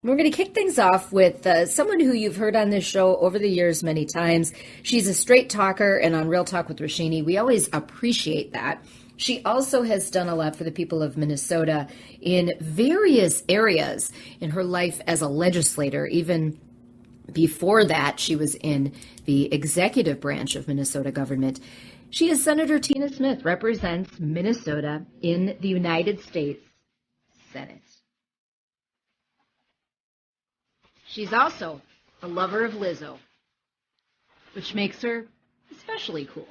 We're going to kick things off with someone who you've heard on this show over the years many times. She's a straight talker, and on Real Talk with Roshini, we always appreciate that. She also has done a lot for the people of Minnesota in various areas in her life as a legislator. Even before that, she was in the executive branch of Minnesota government. She is Senator Tina Smith, represents Minnesota in the United States Senate. She's also a lover of Lizzo, which makes her especially cool.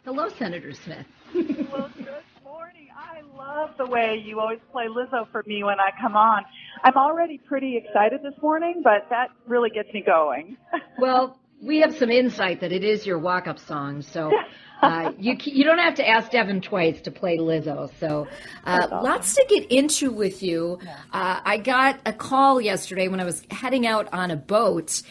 Hello, Senator Smith. Well, good morning. I love the way you always play Lizzo for me when I come on. I'm already pretty excited this morning, but that really gets me going. Well, we have some insight that it is your walk-up song, so you don't have to ask Devin twice to play Lizzo. So lots to get into with you. I got a call yesterday when I was heading out on a boat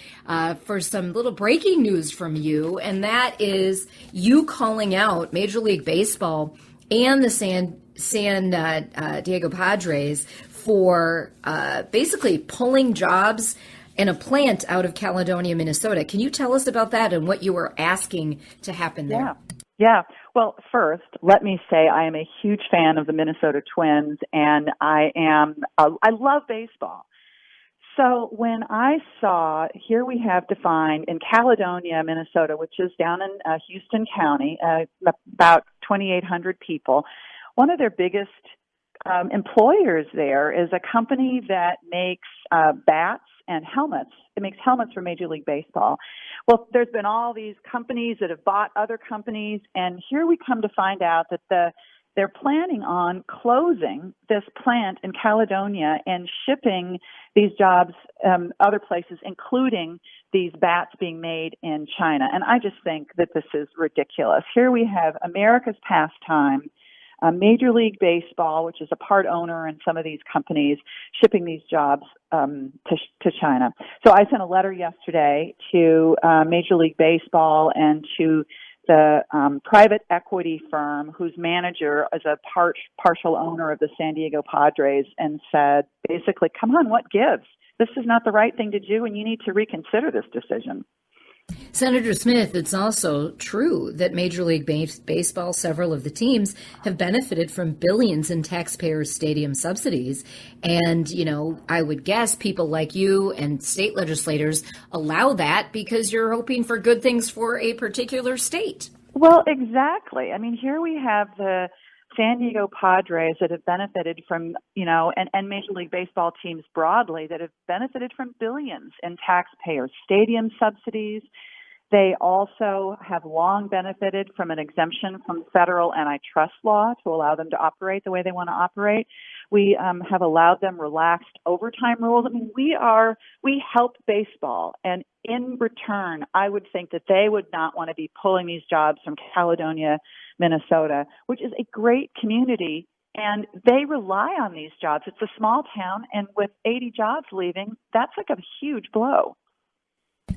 for some little breaking news from you, and that is you calling out Major League Baseball and the San Diego Padres for basically pulling jobs in a plant out of Caledonia, Minnesota. Can you tell us about that and what you were asking to happen there? Yeah. Well, first, let me say I am a huge fan of the Minnesota Twins, and I love baseball. So when I saw, here we have defined in Caledonia, Minnesota, which is down in Houston County, about 2,800 people, one of their biggest employers there is a company that makes bats and helmets. It makes helmets for Major League Baseball. Well, there's been all these companies that have bought other companies, and here we come to find out that they're planning on closing this plant in Caledonia and shipping these jobs other places, including these bats being made in China. And I just think that this is ridiculous. Here we have America's pastime, Major League Baseball, which is a part owner in some of these companies, shipping these jobs to China. So I sent a letter yesterday to Major League Baseball and to the private equity firm whose manager is a partial owner of the San Diego Padres and said, basically, come on, what gives? This is not the right thing to do, and you need to reconsider this decision. Senator Smith, it's also true that Major League Baseball, several of the teams, have benefited from billions in taxpayers' stadium subsidies. And, I would guess people like you and state legislators allow that because you're hoping for good things for a particular state. Well, exactly. I mean, here we have the San Diego Padres that have benefited from, and Major League Baseball teams broadly that have benefited from billions in taxpayers' stadium subsidies. They also have long benefited from an exemption from federal antitrust law to allow them to operate the way they want to operate. We have allowed them relaxed overtime rules. I mean, we help baseball, and in return, I would think that they would not want to be pulling these jobs from Caledonia, Minnesota, which is a great community, and they rely on these jobs. It's a small town, and with 80 jobs leaving, that's like a huge blow.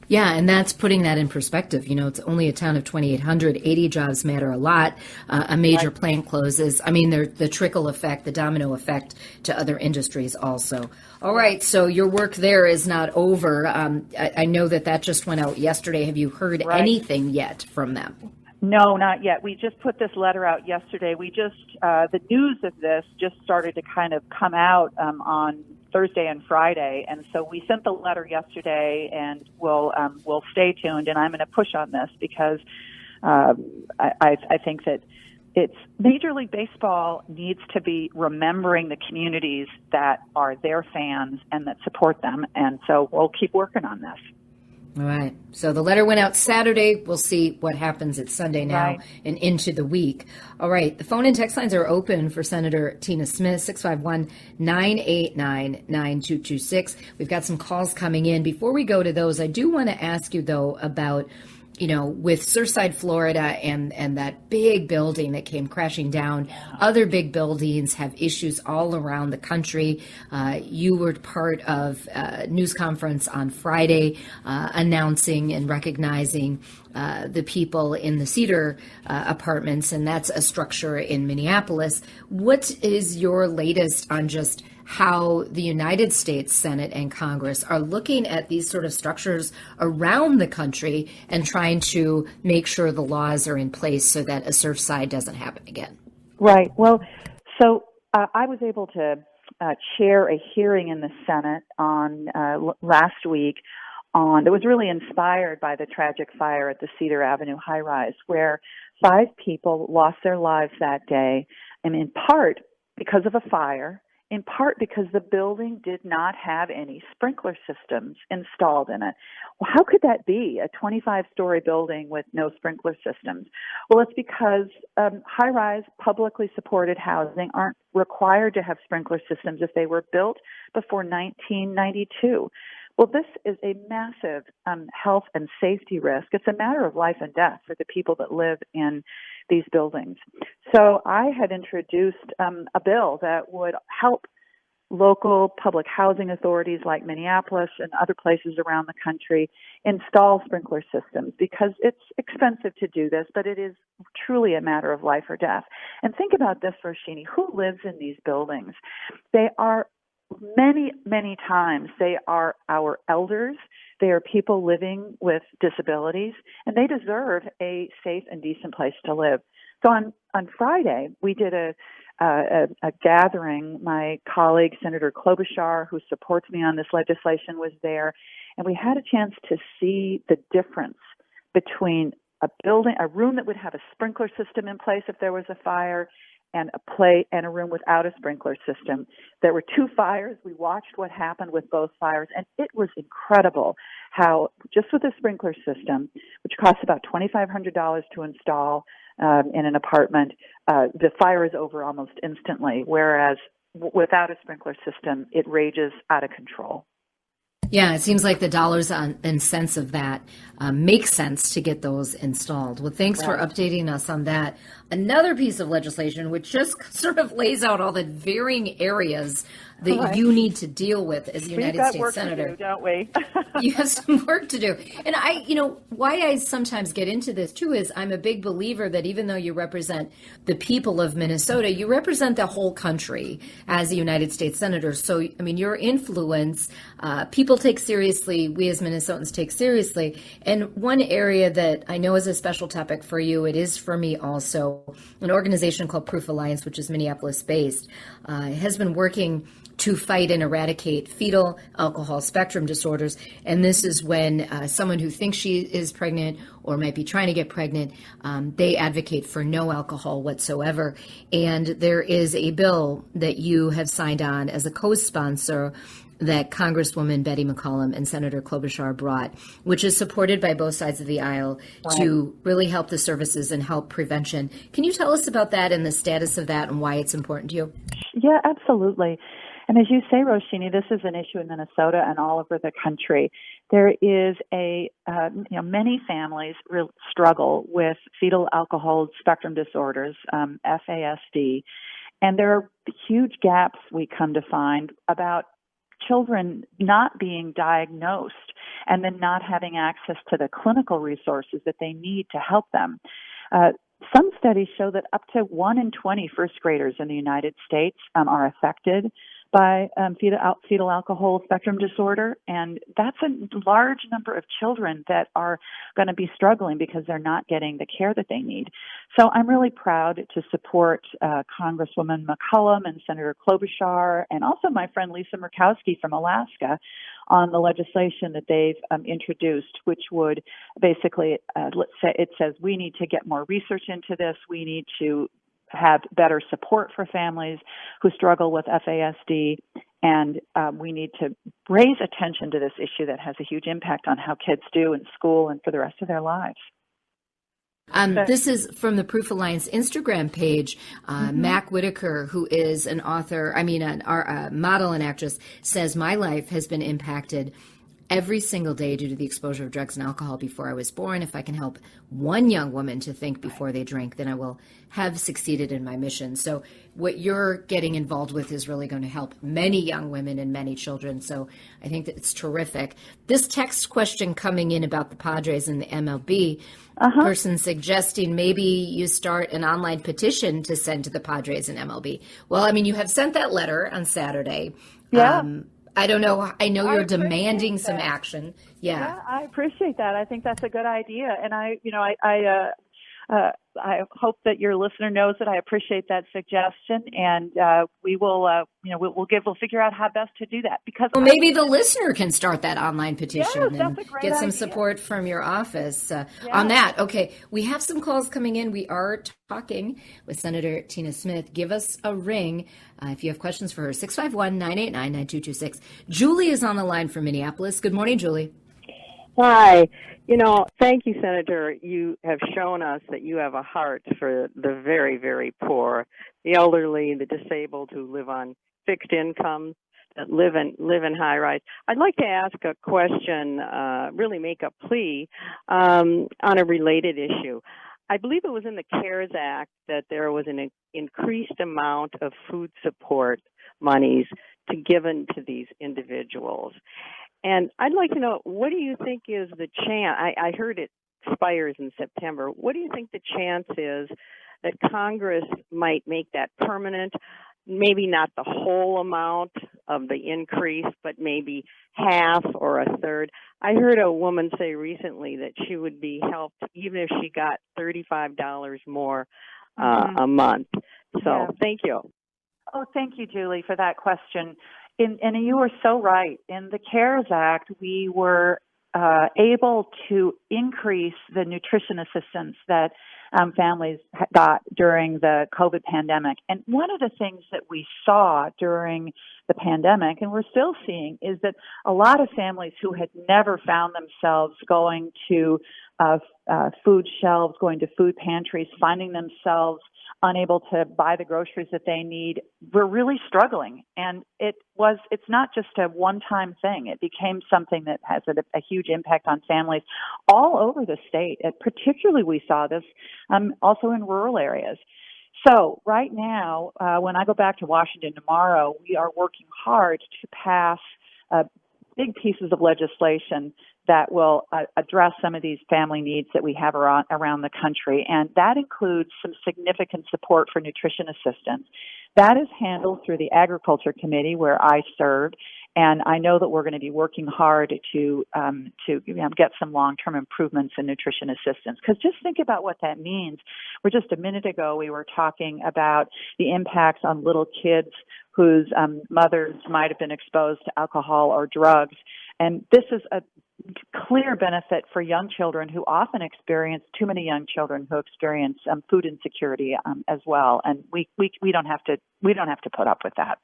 Yeah, and that's putting that in perspective. It's only a town of 2,800. 80 jobs matter a lot. A major plant closes. I mean, the trickle effect, the domino effect to other industries also. All right, so your work there is not over. I know that just went out yesterday. Have you heard anything yet from them? No, not yet. We just put this letter out yesterday. The news of this just started to kind of come out on Thursday and Friday, and so we sent the letter yesterday, and we'll stay tuned. And I'm going to push on this because I think that it's Major League Baseball needs to be remembering the communities that are their fans and that support them, and so we'll keep working on this. All right. So the letter went out Saturday. We'll see what happens. It's Sunday now and into the week. All right. The phone and text lines are open for Senator Tina Smith, 651-989-9226. We've got some calls coming in. Before we go to those, I do want to ask you, though, about with Surfside, Florida, and that big building that came crashing down. Other big buildings have issues all around the country. You were part of a news conference on Friday announcing and recognizing the people in the Cedar apartments, and that's a structure in Minneapolis. What is your latest on just how the United States Senate and Congress are looking at these sort of structures around the country and trying to make sure the laws are in place so that a Surfside doesn't happen again. Right. Well, so I was able to chair a hearing in the Senate on last week that was really inspired by the tragic fire at the Cedar Avenue high-rise, where 5 people lost their lives that day, and in part because of a fire, in part because the building did not have any sprinkler systems installed in it. Well, how could that be, a 25-story building with no sprinkler systems? Well, it's because high-rise, publicly supported housing aren't required to have sprinkler systems if they were built before 1992. Well, this is a massive health and safety risk. It's a matter of life and death for the people that live in these buildings. So I had introduced a bill that would help local public housing authorities like Minneapolis and other places around the country install sprinkler systems, because it's expensive to do this, but it is truly a matter of life or death. And think about this, Roshini, who lives in these buildings? They are many times they are our elders. They are people living with disabilities, and they deserve a safe and decent place to live. So on Friday, we did a gathering. My colleague, Senator Klobuchar, who supports me on this legislation, was there, and we had a chance to see the difference between a room that would have a sprinkler system in place if there was a fire, and a room without a sprinkler system. There were 2 fires. We watched what happened with both fires, and it was incredible how just with a sprinkler system, which costs about $2,500 to install in an apartment, the fire is over almost instantly, whereas without a sprinkler system, it rages out of control. Yeah, it seems like the dollars and cents of that make sense to get those installed. Well, thanks for updating us on that. Another piece of legislation which just sort of lays out all the varying areas that you need to deal with as a United States Senator. We've got work to do, don't we? You have some work to do. And why I sometimes get into this too is I'm a big believer that even though you represent the people of Minnesota, you represent the whole country as a United States Senator. So, I mean, your influence, people take seriously, we as Minnesotans take seriously. And one area that I know is a special topic for you, it is for me also, an organization called Proof Alliance, which is Minneapolis-based, has been working to fight and eradicate fetal alcohol spectrum disorders. And this is when someone who thinks she is pregnant or might be trying to get pregnant, they advocate for no alcohol whatsoever. And there is a bill that you have signed on as a co-sponsor that Congresswoman Betty McCollum and Senator Klobuchar brought, which is supported by both sides of the aisle to really help the services and help prevention. Can you tell us about that and the status of that and why it's important to you? Yeah, absolutely. And as you say, Roshini, this is an issue in Minnesota and all over the country. There is many families struggle with fetal alcohol spectrum disorders, FASD, and there are huge gaps we come to find about children not being diagnosed and then not having access to the clinical resources that they need to help them. Some studies show that up to 1 in 20 first graders in the United States are affected by fetal alcohol spectrum disorder, and that's a large number of children that are going to be struggling because they're not getting the care that they need. So I'm really proud to support Congresswoman McCollum and Senator Klobuchar, and also my friend Lisa Murkowski from Alaska, on the legislation that they've introduced, which would basically, it says we need to get more research into this. We need to have better support for families who struggle with FASD, and we need to raise attention to this issue that has a huge impact on how kids do in school and for the rest of their lives. This is from the Proof Alliance Instagram page. Mac Whitaker, who is an author, a model and actress, says, my life has been impacted every single day due to the exposure of drugs and alcohol before I was born. If I can help one young woman to think before they drink, then I will have succeeded in my mission. So what you're getting involved with is really going to help many young women and many children. So I think that it's terrific. This text question coming in about the Padres and the MLB, person suggesting maybe you start an online petition to send to the Padres and MLB. Well, I mean, you have sent that letter on Saturday. Yeah. I don't know. I know you're demanding some action. Yeah, I appreciate that. I think that's a good idea, and I hope that your listener knows that I appreciate that suggestion, and we will, we'll figure out how best to do that. Because maybe the listener can start that online petition and get some idea. Support from your office on that. Okay, we have some calls coming in. We are talking with Senator Tina Smith. Give us a ring if you have questions for her. 651-989-9226. Julie is on the line from Minneapolis. Good morning, Julie. Hi. Thank you, Senator. You have shown us that you have a heart for the very, very poor, the elderly, the disabled who live on fixed incomes, that live in high rise. I'd like to ask a question, really make a plea on a related issue. I believe it was in the CARES Act that there was an increased amount of food support monies given to these individuals. And I'd like to know, what do you think is the chance? I heard it expires in September. What do you think the chance is that Congress might make that permanent? Maybe not the whole amount of the increase, but maybe half or a third. I heard a woman say recently that she would be helped even if she got $35 more a month. So Thank you. Oh, thank you, Julie, for that question. And you were so right. In the CARES Act, we were able to increase the nutrition assistance that families got during the COVID pandemic. And one of the things that we saw during the pandemic, and we're still seeing, is that a lot of families who had never found themselves going to food shelves, going to food pantries, finding themselves unable to buy the groceries that they need, were really struggling. And it's not just a one-time thing. It became something that has a huge impact on families all over the state. And particularly we saw this also in rural areas. So right now, when I go back to Washington tomorrow, we are working hard to pass big pieces of legislation that will address some of these family needs that we have around the country. And that includes some significant support for nutrition assistance. That is handled through the Agriculture Committee, where I serve. And I know that we're going to be working hard to get some long-term improvements in nutrition assistance. Because just think about what that means. Just a minute ago, we were talking about the impacts on little kids whose mothers might have been exposed to alcohol or drugs. And this is a clear benefit for young children who often experience, too many young children who experience food insecurity as well. And we don't have to put up with that.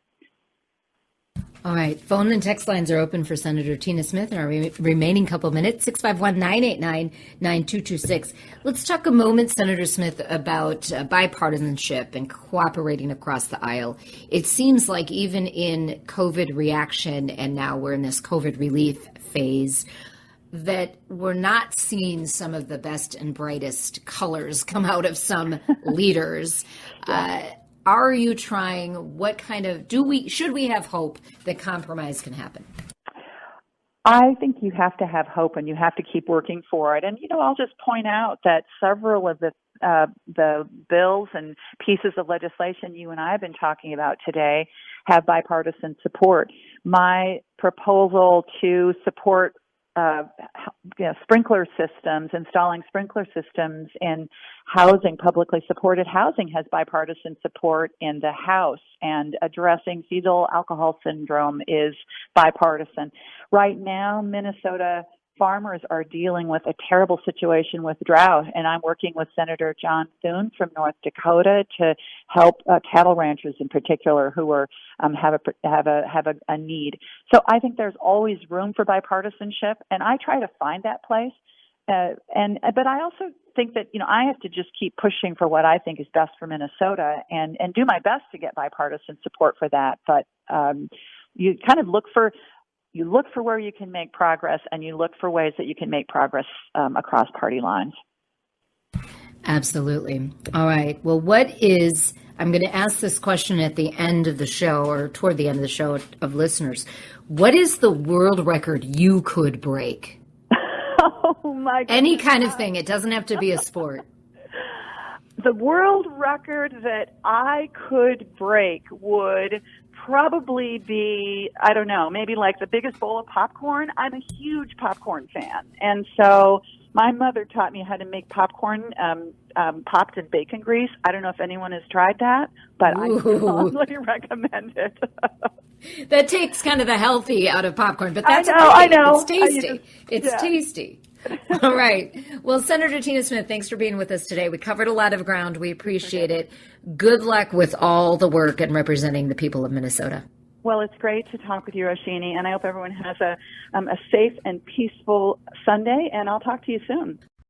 All right. Phone and text lines are open for Senator Tina Smith in our remaining couple minutes, 651-989-9226. Let's talk a moment, Senator Smith, about bipartisanship and cooperating across the aisle. It seems like even in COVID reaction, and now we're in this COVID relief phase, that we're not seeing some of the best and brightest colors come out of some leaders. Are you trying? What kind of should we have hope that compromise can happen? I think you have to have hope, and you have to keep working for it. And I'll just point out that several of the bills and pieces of legislation you and I have been talking about today have bipartisan support. My proposal to support sprinkler systems, installing sprinkler systems in housing, publicly supported housing, has bipartisan support in the House, and addressing fetal alcohol syndrome is bipartisan. Right now, Minnesota farmers are dealing with a terrible situation with drought, and I'm working with Senator John Thune from North Dakota to help cattle ranchers in particular who are have a need. So I think there's always room for bipartisanship, and I try to find that place. But I also think that I have to just keep pushing for what I think is best for Minnesota, and do my best to get bipartisan support for that. But you kind of look for you look for where you can make progress, and you look for ways that you can make progress across party lines. Absolutely. All right. Well, I'm going to ask this question at the end of the show, or toward the end of the show, of listeners. What is the world record you could break? Oh, my goodness. Any kind of thing. It doesn't have to be a sport. The world record that I could break would probably be, I don't know, maybe like the biggest bowl of popcorn. I'm a huge popcorn fan. And so my mother taught me how to make popcorn popped in bacon grease. I don't know if anyone has tried that, but I strongly recommend it. That takes kind of the healthy out of popcorn, but that's I know. It's tasty. It's tasty. All right. Well, Senator Tina Smith, thanks for being with us today. We covered a lot of ground. We appreciate it. Good luck with all the work and representing the people of Minnesota. Well, it's great to talk with you, Roshini, and I hope everyone has a safe and peaceful Sunday, and I'll talk to you soon.